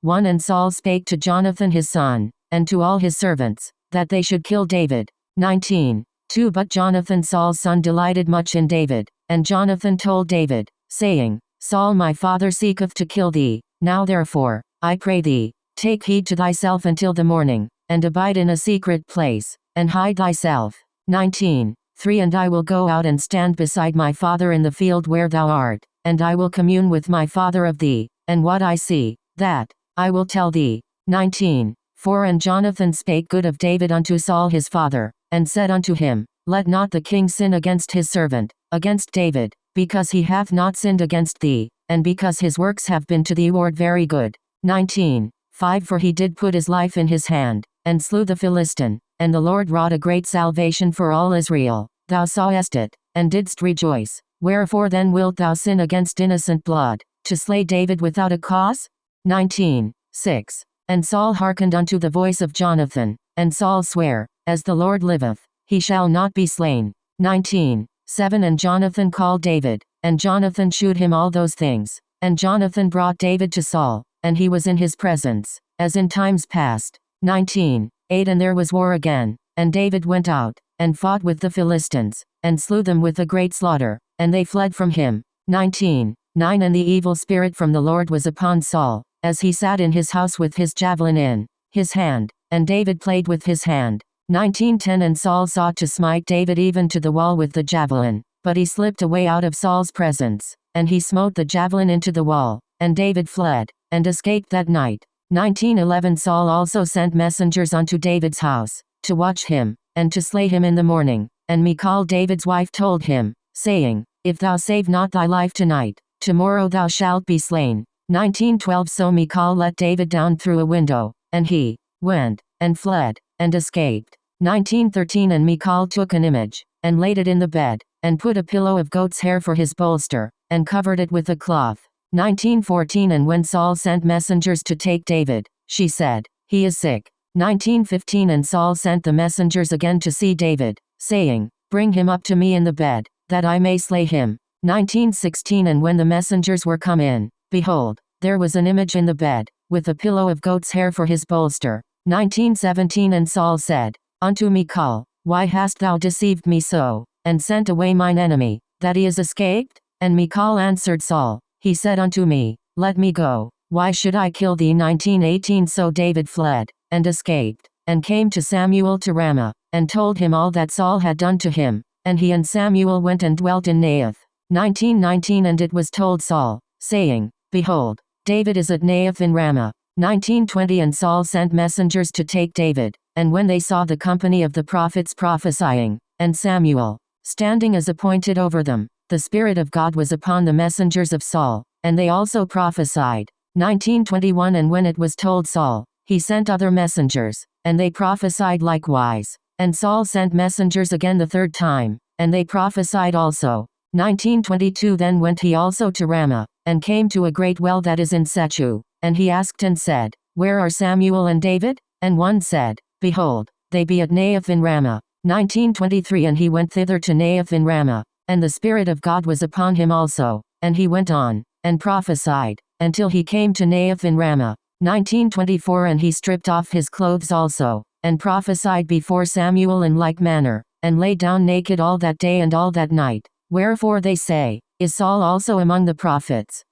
1 And Saul spake to Jonathan his son, and to all his servants, that they should kill David. 19. 2 But Jonathan Saul's son delighted much in David, and Jonathan told David, saying, Saul my father seeketh to kill thee. Now therefore, I pray thee, take heed to thyself until the morning, and abide in a secret place, and hide thyself. 19. 3 And I will go out and stand beside my father in the field where thou art, and I will commune with my father of thee, and what I see, that I will tell thee. 19. 4 And Jonathan spake good of David unto Saul his father, and said unto him, Let not the king sin against his servant, against David, because he hath not sinned against thee, and because his works have been to thee very good. 19. 5 For he did put his life in his hand, and slew the Philistine, and the Lord wrought a great salvation for all Israel. Thou sawest it, and didst rejoice. Wherefore then wilt thou sin against innocent blood, to slay David without a cause? 19. 6 And Saul hearkened unto the voice of Jonathan, and Saul sware, As the Lord liveth, he shall not be slain. 19. 7 And Jonathan called David, and Jonathan shewed him all those things. And Jonathan brought David to Saul, and he was in his presence, as in times past. 19. 8 And there was war again, and David went out, and fought with the Philistines, and slew them with a great slaughter, and they fled from him. 19. 9 And the evil spirit from the Lord was upon Saul, as he sat in his house with his javelin in his hand, and David played with his hand. 19:10 And Saul sought to smite David even to the wall with the javelin, but he slipped away out of Saul's presence, and he smote the javelin into the wall, and David fled, and escaped that night. 19:11 Saul also sent messengers unto David's house, to watch him, and to slay him in the morning, and Michal David's wife told him, saying, If thou save not thy life tonight, tomorrow thou shalt be slain. 19:12 So Michal let David down through a window, and he went, and fled, and escaped. 19:13 And Michal took an image, and laid it in the bed, and put a pillow of goat's hair for his bolster, and covered it with a cloth. 19:14 And when Saul sent messengers to take David, she said, He is sick. 19:15 And Saul sent the messengers again to see David, saying, Bring him up to me in the bed, that I may slay him. 19:16 And when the messengers were come in, behold, there was an image in the bed, with a pillow of goat's hair for his bolster. 19:17 And Saul said unto Michal, Why hast thou deceived me so, and sent away mine enemy, that he is escaped? And Michal answered Saul, He said unto me, Let me go. Why should I kill thee? 19:18 So David fled, and escaped, and came to Samuel to Ramah, and told him all that Saul had done to him. And he and Samuel went and dwelt in Naioth. 19:19 And it was told Saul, saying, Behold, David is at Naioth in Ramah. 19:20 And Saul sent messengers to take David, and when they saw the company of the prophets prophesying, and Samuel standing as appointed over them, the Spirit of God was upon the messengers of Saul, and they also prophesied. 19:21 And when it was told Saul, he sent other messengers, and they prophesied likewise. And Saul sent messengers again the third time, and they prophesied also. 19:22 Then went he also to Ramah, and came to a great well that is in Sechu, and he asked and said, Where are Samuel and David? And one said, Behold, they be at Naioth in Ramah. 19:23 And he went thither to Naioth in Ramah, and the Spirit of God was upon him also, and he went on, and prophesied, until he came to Naioth in Ramah. 19:24 And he stripped off his clothes also, and prophesied before Samuel in like manner, and lay down naked all that day and all that night. Wherefore they say, Is Saul also among the prophets?